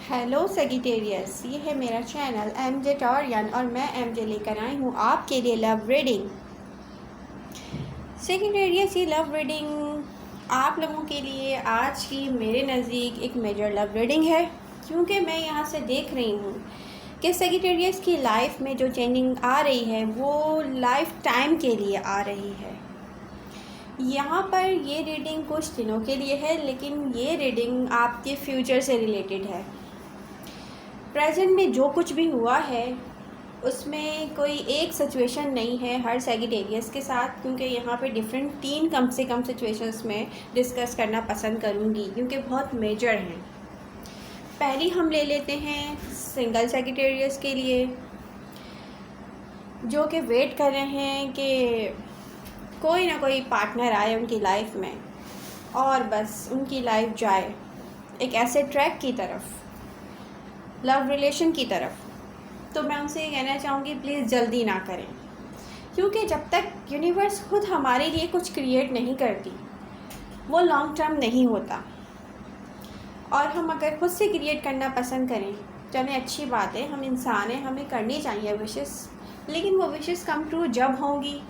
Hello Sagittarius, ये है मेरा चैनल एमजे टॉरियन और मैं एमजे लेकर आई हूँ आपके लिए लव रीडिंग। सेगिटेरियस, ये लव रीडिंग आप लोगों के लिए आज की मेरे नज़दीक एक मेजर लव रीडिंग है, क्योंकि मैं यहाँ से देख रही हूँ कि सेगिटेरियस की लाइफ में जो चेंजिंग आ रही है वो लाइफ टाइम के लिए आ रही है। यहाँ पर ये रीडिंग कुछ दिनों के लिए है, लेकिन ये रीडिंग आपके फ्यूचर से रिलेटेड है। प्रेजेंट में जो कुछ भी हुआ है उसमें कोई एक सिचुएशन नहीं है हर सेगिटेरियस के साथ, क्योंकि यहाँ पे डिफरेंट 3 कम से कम सिचुएशंस में डिस्कस करना पसंद करूँगी, क्योंकि बहुत मेजर हैं। पहली हम ले लेते हैं सिंगल सेगिटेरियस के लिए, जो कि वेट कर रहे हैं कि कोई ना कोई पार्टनर आए उनकी लाइफ में और बस उनकी लाइफ जाए एक ऐसे ट्रैक की तरफ, लव रिलेशन की तरफ। तो मैं उनसे ये कहना चाहूँगी, प्लीज़ जल्दी ना करें, क्योंकि जब तक यूनिवर्स खुद हमारे लिए कुछ क्रिएट नहीं करती वो लॉन्ग टर्म नहीं होता। और हम अगर खुद से क्रिएट करना पसंद करें, चलें अच्छी बात है, हम इंसान हैं, हमें करनी चाहिए विशेस, लेकिन वो विशेस कम ट्रू जब होंगी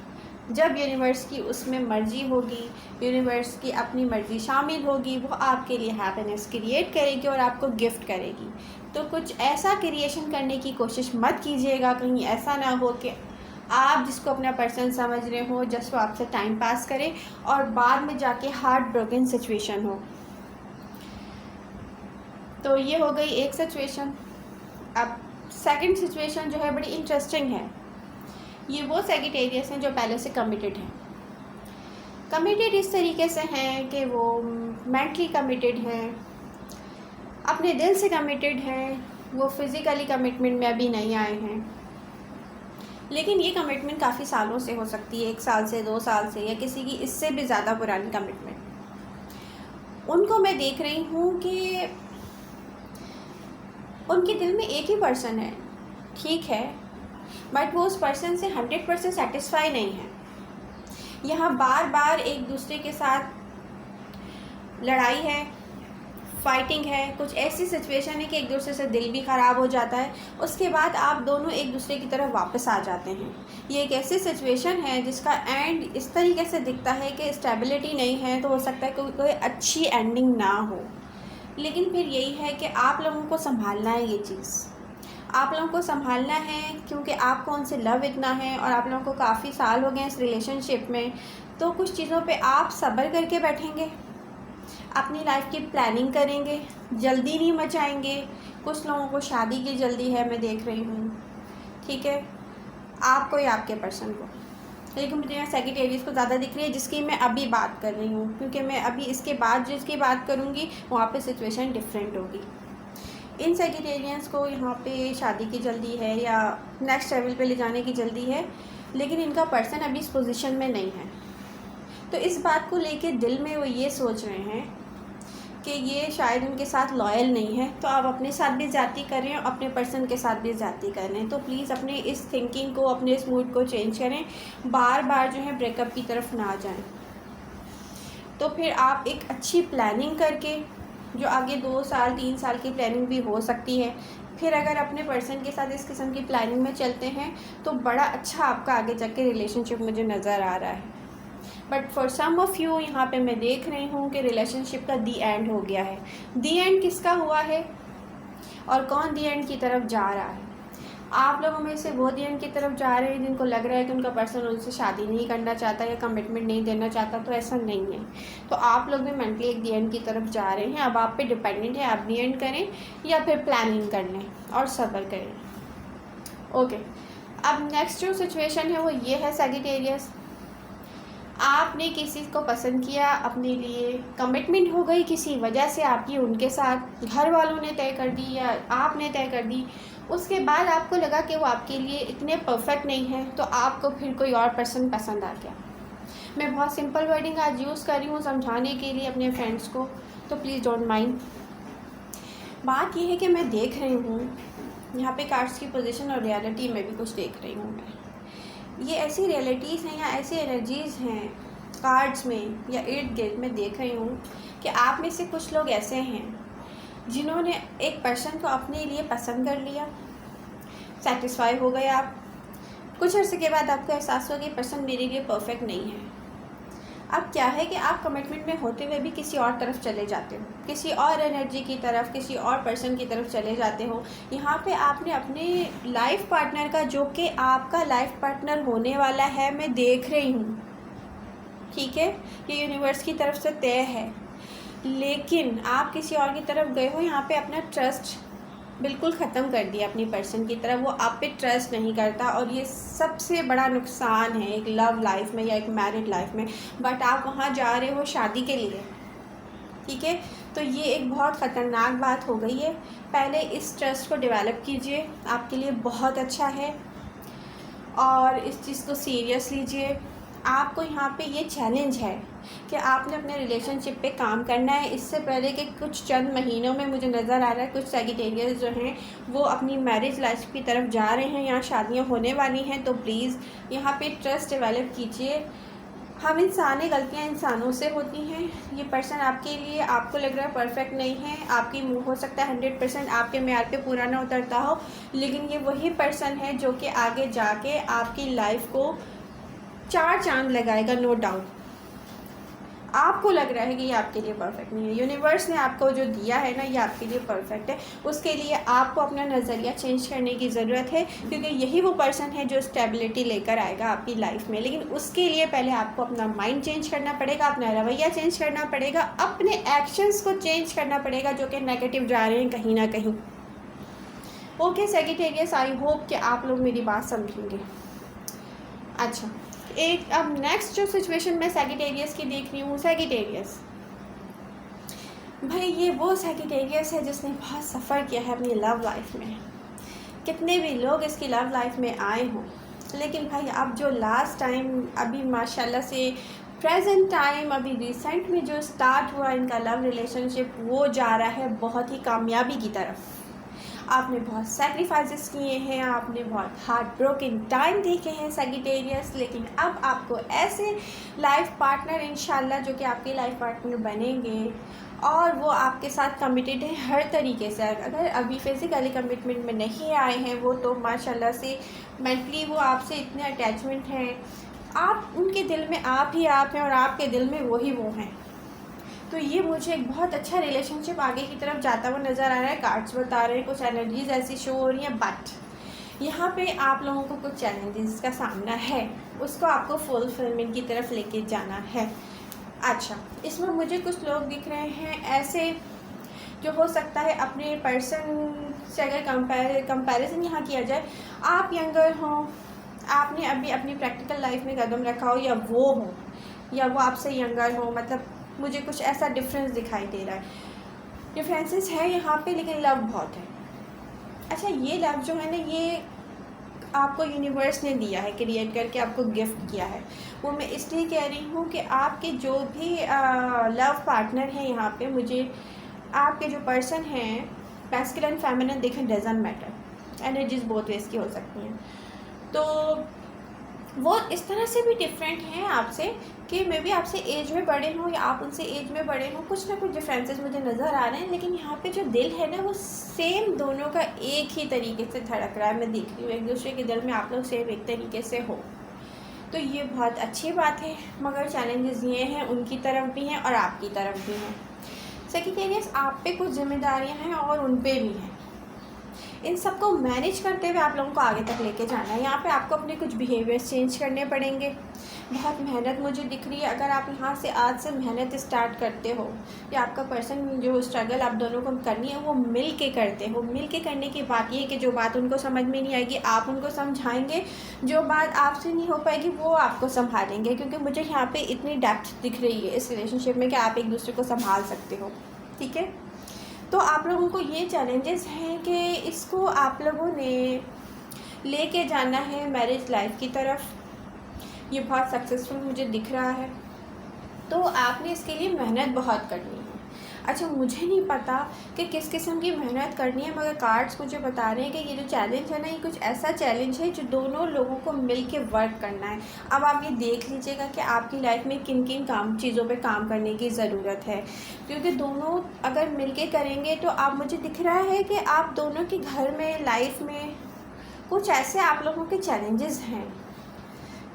जब यूनिवर्स की उसमें मर्ज़ी होगी, यूनिवर्स की अपनी मर्ज़ी शामिल होगी, वो आपके लिए हैप्पीनेस क्रिएट करेगी और आपको गिफ्ट करेगी। तो कुछ ऐसा क्रिएशन करने की कोशिश मत कीजिएगा, कहीं ऐसा ना हो कि आप जिसको अपना पर्सन समझ रहे हो जस्ट वो आपसे टाइम पास करे और बाद में जाके हार्ट ब्रोकन सिचुएशन हो। तो ये हो गई एक सिचुएशन। अब सेकंड सिचुएशन जो है बड़ी इंटरेस्टिंग है। ये वो सेगिटेरियस हैं जो पहले से कमिटेड हैं। कमिटेड इस तरीके से हैं कि वो मेंटली कमिटेड हैं, अपने दिल से कमिटेड हैं, वो फिज़िकली कमिटमेंट में अभी नहीं आए हैं, लेकिन ये कमिटमेंट काफ़ी सालों से हो सकती है, 1 साल से 2 साल से, या किसी की इससे भी ज़्यादा पुरानी कमिटमेंट। उनको मैं देख रही हूँ कि उनके दिल में एक ही पर्सन है, ठीक है, बट वो उस पर्सन से 100% सेटिस्फाई नहीं है। यहाँ बार बार एक दूसरे के साथ लड़ाई है, फाइटिंग है, कुछ ऐसी सिचुएशन है कि एक दूसरे से दिल भी ख़राब हो जाता है, उसके बाद आप दोनों एक दूसरे की तरफ वापस आ जाते हैं। ये एक ऐसी सिचुएशन है जिसका एंड इस तरीके से दिखता है कि स्टेबिलिटी नहीं है, तो हो सकता है कोई अच्छी एंडिंग ना हो, लेकिन फिर यही है कि आप लोगों को संभालना है, ये चीज़ आप लोगों को संभालना है, क्योंकि आपको उनसे लव इतना है और आप लोगों को काफ़ी साल हो गए इस रिलेशनशिप में। तो कुछ चीज़ों पे आप सब्र करके बैठेंगे, अपनी लाइफ की प्लानिंग करेंगे, जल्दी नहीं मचाएंगे। कुछ लोगों को शादी की जल्दी है, मैं देख रही हूँ, ठीक है, आपको या आपके पर्सन को, लेकिन मुझे यहाँ सेगिटेरियस को ज़्यादा दिख रही है, जिसकी मैं अभी बात कर रही हूँ, क्योंकि मैं अभी इसके बाद जिसकी बात करूँगी वहाँ पे सिचुएशन डिफरेंट होगी। इन सेगिटेरियंस को यहाँ पे शादी की जल्दी है या नेक्स्ट लेवल पे ले जाने की जल्दी है, लेकिन इनका पर्सन अभी इस पोजीशन में नहीं है। तो इस बात को लेके दिल में वो ये सोच रहे हैं कि ये शायद उनके साथ लॉयल नहीं है, तो आप अपने साथ भी ज़्यादती कर रहे हैं और अपने पर्सन के साथ भी ज़्यादती कर रहे हैं। तो प्लीज़ अपने इस थिंकिंग को, अपने इस मूड को चेंज करें, बार बार जो है ब्रेकअप की तरफ ना जाएं। तो फिर आप एक अच्छी प्लानिंग करके, जो आगे 2 साल 3 साल की प्लानिंग भी हो सकती है, फिर अगर अपने पर्सन के साथ इस किस्म की प्लानिंग में चलते हैं तो बड़ा अच्छा आपका आगे जाके रिलेशनशिप मुझे नज़र आ रहा है। But for some of you यहाँ पे मैं देख रही हूँ कि रिलेशनशिप का दी एंड हो गया है। दी एंड किसका हुआ है और कौन दी एंड की तरफ जा रहा है? आप लोगों में से वो दी एंड की तरफ जा रहे हैं जिनको लग रहा है कि उनका पर्सन उनसे शादी नहीं करना चाहता या कमिटमेंट नहीं देना चाहता, तो ऐसा नहीं है। तो आप लोग भी मेंटली एक दी एंड की तरफ जा रहे हैं। अब आप पे डिपेंडेंट है, आप दी एंड करें या फिर प्लानिंग कर लें और सब्र करें। ओके, अब नेक्स्ट जो सिचुएशन है वो ये है सेगिटेरियस, आपने किसी को पसंद किया, अपने लिए कमिटमेंट हो गई किसी वजह से आपकी उनके साथ, घर वालों ने तय कर दी या आपने तय कर दी, उसके बाद आपको लगा कि वो आपके लिए इतने परफेक्ट नहीं है, तो आपको फिर कोई और पर्सन पसंद आ गया। मैं बहुत सिंपल वर्डिंग आज यूज़ कर रही हूँ समझाने के लिए अपने फ्रेंड्स को, तो प्लीज़ डोंट माइंड। बात यह है कि मैं देख रही हूँ यहाँ पे कार्ड्स की पोजीशन और रियलिटी में भी कुछ देख रही हूँ मैं। ये ऐसी रियलिटीज़ हैं या ऐसी एनर्जीज़ हैं कार्ड्स में या इर्द गिर्द में देख रही हूँ कि आप में से कुछ लोग ऐसे हैं जिन्होंने एक पर्सन को अपने लिए पसंद कर लिया, सेटिस्फाई हो गए आप, कुछ अर्से के बाद आपको एहसास हुआ कि पर्सन मेरे लिए परफेक्ट नहीं है। अब क्या है कि आप कमिटमेंट में होते हुए भी किसी और तरफ चले जाते हो, किसी और एनर्जी की तरफ, किसी और पर्सन की तरफ चले जाते हो। यहाँ पे आपने अपने लाइफ पार्टनर का, जो कि आपका लाइफ पार्टनर होने वाला है, मैं देख रही हूँ, ठीक है, ये यूनिवर्स की तरफ से तय है, लेकिन आप किसी और की तरफ गए हो। यहाँ पे अपना ट्रस्ट बिल्कुल ख़त्म कर दिया अपनी पर्सन की तरफ, वो आप पे ट्रस्ट नहीं करता, और ये सबसे बड़ा नुकसान है एक लव लाइफ में या एक मैरिड लाइफ में। बट आप वहाँ जा रहे हो शादी के लिए, ठीक है, तो ये एक बहुत ख़तरनाक बात हो गई है। पहले इस ट्रस्ट को डेवलप कीजिए, आपके लिए बहुत अच्छा है, और इस चीज़ को सीरियस लीजिए। आपको यहाँ पे ये चैलेंज है कि आपने अपने रिलेशनशिप पे काम करना है। इससे पहले कि कुछ चंद महीनों में मुझे नज़र आ रहा है कुछ सैजिटेरियस जो हैं वो अपनी मैरिज लाइफ की तरफ जा रहे हैं, यहाँ शादियाँ होने वाली हैं, तो प्लीज़ यहाँ पे ट्रस्ट डेवलप कीजिए। हम इंसानी गलतियाँ इंसानों से होती हैं। ये पर्सन आपके लिए, आपको लग रहा है परफेक्ट नहीं है, आपकी हो सकता है 100% आपके मेयार पे पूरा ना उतरता हो, लेकिन ये वही पर्सन है जो कि आगे जाके आपकी लाइफ को 4 चांद लगाएगा, नो डाउट। आपको लग रहा है कि ये आपके लिए परफेक्ट नहीं है, यूनिवर्स ने आपको जो दिया है ना ये आपके लिए परफेक्ट है। उसके लिए आपको अपना नज़रिया चेंज करने की ज़रूरत है, क्योंकि यही वो पर्सन है जो स्टेबिलिटी लेकर आएगा आपकी लाइफ में। लेकिन उसके लिए पहले आपको अपना माइंड चेंज करना पड़ेगा, अपना रवैया चेंज करना पड़ेगा, अपने एक्शंस को चेंज करना पड़ेगा जो कि नेगेटिव जा रहे हैं कहीं ना कहीं। ओके सैजिटेरियस, आई होप कि आप लोग मेरी बात समझेंगे। अच्छा, एक अब नेक्स्ट जो सिचुएशन मैं सैजिटेरियस की देख रही हूँ, सैजिटेरियस भाई ये वो सैजिटेरियस है जिसने बहुत सफ़र किया है अपनी लव लाइफ में। कितने भी लोग इसकी लव लाइफ में आए हों, लेकिन भाई अब जो लास्ट टाइम अभी माशाल्लाह से प्रेजेंट टाइम अभी रिसेंट में जो स्टार्ट हुआ इनका लव रिलेशनशिप, वो जा रहा है बहुत ही कामयाबी की तरफ। आपने बहुत सेक्रीफाइसेस किए हैं, आपने बहुत हार्ट ब्रोकन टाइम देखे हैं सैजिटेरियस, लेकिन अब आपको ऐसे लाइफ पार्टनर इंशाल्लाह जो कि आपके लाइफ पार्टनर बनेंगे और वो आपके साथ कमिटेड है हर तरीके से। अगर अभी फिज़िकली कमिटमेंट में नहीं आए हैं वो, तो माशाल्लाह से मेंटली वो आपसे इतने अटैचमेंट हैं, आप उनके दिल में आप ही आप हैं और आपके दिल में वही वो हैं। तो ये मुझे एक बहुत अच्छा रिलेशनशिप आगे की तरफ जाता हुआ नज़र आ रहा है। कार्ड्स बता रहे हैं, कुछ एनर्जीज ऐसी शो हो रही हैं, बट यहाँ पे आप लोगों को कुछ चैलेंजेस का सामना है, उसको आपको फुलफिलमेंट की तरफ लेके जाना है। अच्छा, इसमें मुझे कुछ लोग दिख रहे हैं ऐसे जो हो सकता है अपने पर्सन से अगर कंपैरिजन यहाँ किया जाए, आप यंगर हों, आपने अभी अपनी प्रैक्टिकल लाइफ में कदम रखा हो, या वो आपसे यंगर हो, मतलब मुझे कुछ ऐसा डिफरेंस दिखाई दे रहा है। डिफरेंसेस है यहाँ पे, लेकिन लव बहुत है। अच्छा, ये लव जो है ना, ये आपको यूनिवर्स ने दिया है, क्रिएट करके आपको गिफ्ट किया है। वो मैं इसलिए कह रही हूँ कि आपके जो भी लव पार्टनर हैं यहाँ पे, मुझे आपके जो पर्सन हैं, मैस्कुलिन फेमिनिन देखें, doesn't matter, energies both ways की हो सकती हैं। तो वो इस तरह से भी डिफरेंट हैं आपसे कि मे बी आपसे एज में बड़े हों या आप उनसे एज में बड़े हों, कुछ ना कुछ डिफरेंसेस मुझे नज़र आ रहे हैं, लेकिन यहाँ पे जो दिल है ना वो सेम दोनों का एक ही तरीके से धड़क रहा है। मैं देख रही हूँ एक दूसरे के दिल में आप लोग सेम एक तरीके से हो, तो ये बहुत अच्छी बात है। मगर चैलेंजेस ये हैं, उनकी तरफ भी हैं और आपकी तरफ भी हैं। सैजिटेरियस, आप पे कुछ जिम्मेदारियाँ हैं और उन पे भी हैं। इन सबको मैनेज करते हुए आप लोगों को आगे तक लेके जाना है। यहाँ पे आपको अपने कुछ बिहेवियर्स चेंज करने पड़ेंगे। बहुत मेहनत मुझे दिख रही है। अगर आप यहाँ से आज से मेहनत स्टार्ट करते हो, या आपका पर्सन जो स्ट्रगल आप दोनों को करनी है वो मिल के करते हो, मिल के करने की बात ये है कि जो बात उनको समझ में नहीं आएगी आप उनको समझाएंगे, जो बात आपसे नहीं हो पाएगी वो आपको संभालेंगे, क्योंकि मुझे यहाँ पर इतनी डेप्थ दिख रही है इस रिलेशनशिप में कि आप एक दूसरे को संभाल सकते हो। ठीक है, तो आप लोगों को ये चैलेंजेस हैं कि इसको आप लोगों ने लेके जाना है मैरिज लाइफ की तरफ। ये बहुत सक्सेसफुल मुझे दिख रहा है, तो आपने इसके लिए मेहनत बहुत करनी है। अच्छा, मुझे नहीं पता कि किस किस्म की मेहनत करनी है, मगर कार्ड्स मुझे बता रहे हैं कि ये जो चैलेंज है ना, ये कुछ ऐसा चैलेंज है जो दोनों लोगों को मिल के वर्क करना है। अब आप ये देख लीजिएगा कि आपकी लाइफ में किन किन चीज़ों पे काम करने की ज़रूरत है, क्योंकि दोनों अगर मिल के करेंगे तो आप, मुझे दिख रहा है कि आप दोनों के घर में, लाइफ में कुछ ऐसे आप लोगों के चैलेंजेस हैं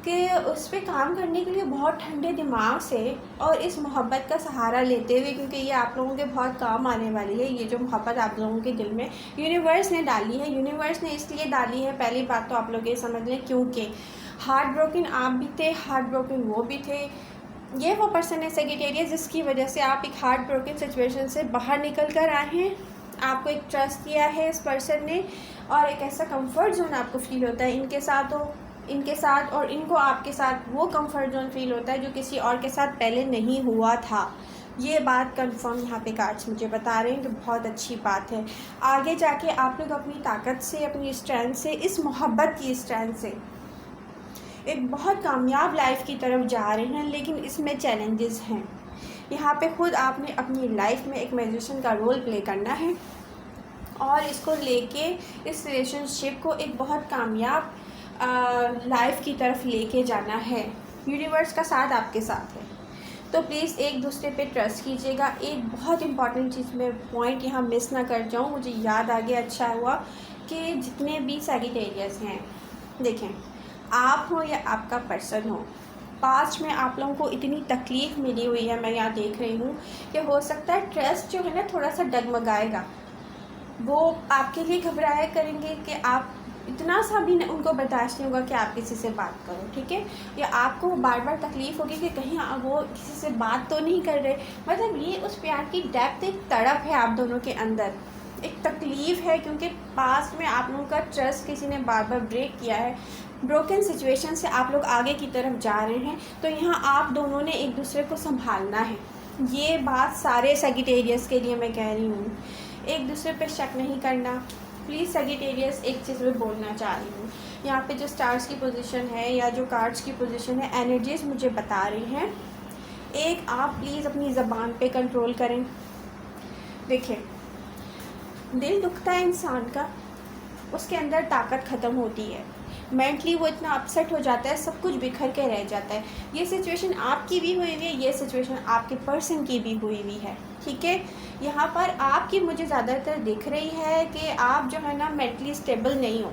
कि उस पर काम करने के लिए बहुत ठंडे दिमाग से और इस मोहब्बत का सहारा लेते हुए, क्योंकि ये आप लोगों के बहुत काम आने वाली है। ये जो मोहब्बत आप लोगों के दिल में यूनिवर्स ने डाली है, यूनिवर्स ने इसलिए डाली है, पहली बात तो आप लोग ये समझ लें, क्योंकि हार्ट ब्रोकन आप भी थे, हार्ट ब्रोकन वो भी थे। ये वो पर्सन है सेजिटेरियस जिसकी वजह से आप एक हार्ट ब्रोकन सिचुएशन से बाहर निकल कर आए हैं। आपको एक ट्रस्ट दिया है इस पर्सन ने, और एक ऐसा कंफर्ट जोन आपको फील होता है इनके साथ, और इनको आपके साथ वो कंफर्ट जोन फील होता है जो किसी और के साथ पहले नहीं हुआ था। ये बात कंफर्म यहाँ पे कार्ड्स मुझे बता रहे हैं, तो बहुत अच्छी बात है। आगे जाके आप लोग अपनी ताकत से, अपनी स्ट्रेंथ से, इस मोहब्बत की स्ट्रेंथ से एक बहुत कामयाब लाइफ की तरफ जा रहे हैं, लेकिन इसमें चैलेंजेस हैं। यहाँ पे खुद आपने अपनी लाइफ में एक मैजिशियन का रोल प्ले करना है और इसको लेके इस रिलेशनशिप को एक बहुत कामयाब लाइफ की तरफ लेके जाना है। यूनिवर्स का साथ आपके साथ है, तो प्लीज़ एक दूसरे पे ट्रस्ट कीजिएगा। एक बहुत इंपॉर्टेंट चीज़ मैं पॉइंट यहाँ मिस ना कर जाऊँ, मुझे याद आ गया, अच्छा हुआ कि जितने भी सैजिटेरियस हैं, देखें आप हो या आपका पर्सन हो, पास्ट में आप लोगों को इतनी तकलीफ़ मिली हुई है, मैं यहाँ देख रही हूँ कि हो सकता है ट्रस्ट जो है ना थोड़ा सा डगमगाएगा। वो आपके लिए घबराया करेंगे कि आप इतना सा भी उनको बर्दाश्त नहीं होगा कि आप किसी से बात करो, ठीक है, या आपको बार बार तकलीफ़ होगी कि कहीं वो किसी से बात तो नहीं कर रहे। मतलब ये उस प्यार की डेप्थ, एक तड़प है आप दोनों के अंदर, एक तकलीफ़ है, क्योंकि पास्ट में आप लोगों का ट्रस्ट किसी ने बार बार ब्रेक किया है। ब्रोकन सिचुएशन से आप लोग आगे की तरफ जा रहे हैं, तो यहाँ आप दोनों ने एक दूसरे को संभालना है। ये बात सारे सैजिटेरियस के लिए मैं कह रही हूँ, एक दूसरे पे शक नहीं करना। प्लीज़ सैजिटेरियस, एक चीज़ मैं बोलना चाह रही हूँ, यहाँ पे जो स्टार्स की पोजीशन है या जो कार्ड्स की पोजीशन है, एनर्जीज मुझे बता रही हैं, एक आप प्लीज़ अपनी ज़बान पे कंट्रोल करें। देखिए, दिल दुखता है इंसान का, उसके अंदर ताकत ख़त्म होती है, मेंटली वो इतना अपसेट हो जाता है, सब कुछ बिखर के रह जाता है। ये सिचुएशन आपकी भी हुई हुई है, ये सिचुएशन आपके पर्सन की भी हुई हुई है, ठीक है। यहाँ पर आपकी मुझे ज़्यादातर दिख रही है कि आप जो है ना मेंटली स्टेबल नहीं हो।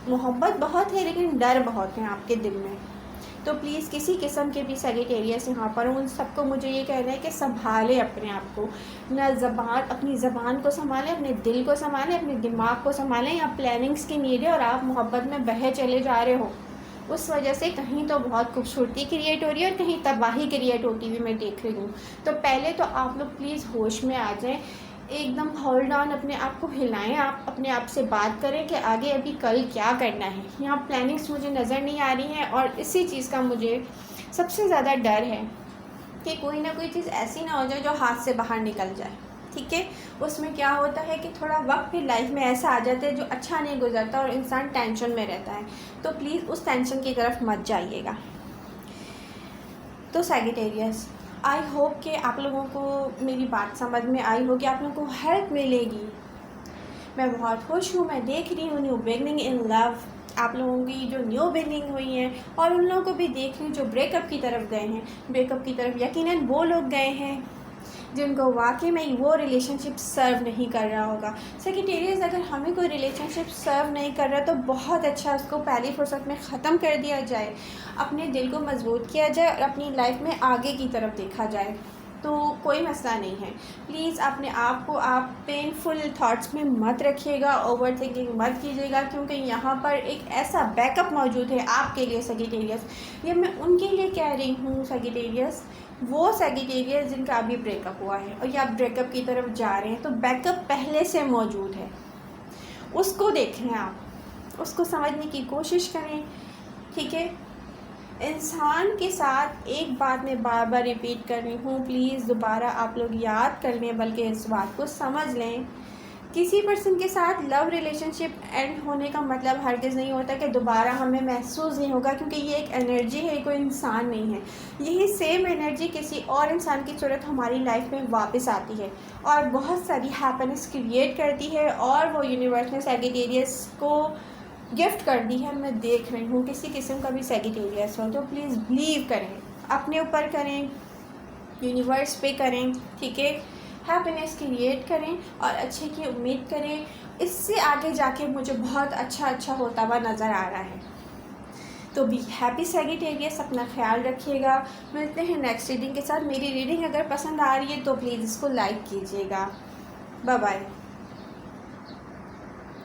मोहब्बत बहुत है लेकिन डर बहुत है आपके दिल में। तो प्लीज़ किसी किस्म के भी सैजिटेरियस यहाँ पर उन सबको मुझे ये कहना है कि संभालें अपने आप को, अपनी ज़बान को संभालें, अपने दिल को संभालें, अपने दिमाग को संभालें। या प्लानिंग्स की नीड है और आप मोहब्बत में बहे चले जा रहे हो, उस वजह से कहीं तो बहुत खूबसूरती क्रिएट हो रही है और कहीं तबाही क्रिएट होती हुई मैं देख रही हूँ। तो पहले तो आप लोग प्लीज़ होश में आ जाएं, एकदम होल्ड ऑन, अपने आप को हिलाएं, आप अपने आप से बात करें कि आगे अभी कल क्या करना है। यहाँ प्लानिंग्स मुझे नज़र नहीं आ रही हैं, और इसी चीज़ का मुझे सबसे ज़्यादा डर है कि कोई ना कोई चीज़ ऐसी ना हो जाए जो हाथ से बाहर निकल जाए, ठीक है। उसमें क्या होता है कि थोड़ा वक्त फिर लाइफ में ऐसा आ जाता है जो अच्छा नहीं गुजरता और इंसान टेंशन में रहता है। तो प्लीज़ उस टेंशन की तरफ मत जाइएगा। तो सैजिटेरियस, आई होप कि आप लोगों को मेरी बात समझ में आई होगी, आप लोगों को हेल्प मिलेगी। मैं बहुत खुश हूँ, मैं देख रही हूँ न्यू बिगनिंग इन लव, आप लोगों की जो न्यू बिगनिंग हुई हैं, और उन लोगों को भी देख रही हूँ जो ब्रेकअप की तरफ गए हैं। ब्रेकअप की तरफ यकीनन वो लोग गए हैं जिनको वाकई में वो रिलेशनशिप सर्व नहीं कर रहा होगा। सेक्रेटेरियस, अगर हमें कोई रिलेशनशिप सर्व नहीं कर रहा तो बहुत अच्छा, उसको पहली फुर्सत में ख़त्म कर दिया जाए, अपने दिल को मजबूत किया जाए और अपनी लाइफ में आगे की तरफ देखा जाए, तो कोई मसला नहीं है। प्लीज़ अपने आप को आप पेनफुल थॉट्स में मत रखिएगा, ओवर थिंकिंग मत कीजिएगा, क्योंकि यहाँ पर एक ऐसा बैकअप मौजूद है आपके लिए सैजिटेरियस। ये मैं उनके लिए कह रही हूँ सैजिटेरियस, वो सैजिटेरियस जिनका अभी ब्रेकअप हुआ है और या आप ब्रेकअप की तरफ जा रहे हैं, तो बैकअप पहले से मौजूद है, उसको देखें, आप उसको समझने की कोशिश करें, ठीक है। इंसान के साथ एक बात मैं बार बार रिपीट कर रही हूँ, प्लीज़ दोबारा आप लोग याद कर लें, बल्कि इस बात को समझ लें किसी पर्सन के साथ लव रिलेशनशिप एंड होने का मतलब हरगिज़ नहीं होता कि दोबारा हमें महसूस नहीं होगा, क्योंकि ये एक एनर्जी है, कोई इंसान नहीं है। यही सेम एनर्जी किसी और इंसान की सूरत हमारी लाइफ में वापस आती है और बहुत सारी हैप्पीनेस क्रिएट करती है, और वो यूनिवर्स ने सैजिटेरियस को गिफ्ट कर दी है। मैं देख रही हूँ किसी किस्म का भी सैजिटेरियस हो तो प्लीज़ बिलीव करें, अपने ऊपर करें, यूनिवर्स पे करें, ठीक है। हैप्पीनेस क्रिएट करें और अच्छे की उम्मीद करें। इससे आगे जाके मुझे बहुत अच्छा होता हुआ नज़र आ रहा है। तो बी हैप्पी सैजिटेरियस, अपना ख्याल रखिएगा। मिलते हैं नेक्स्ट रीडिंग के साथ। मेरी रीडिंग अगर पसंद आ रही है तो प्लीज़ इसको लाइक कीजिएगा। Bye bye.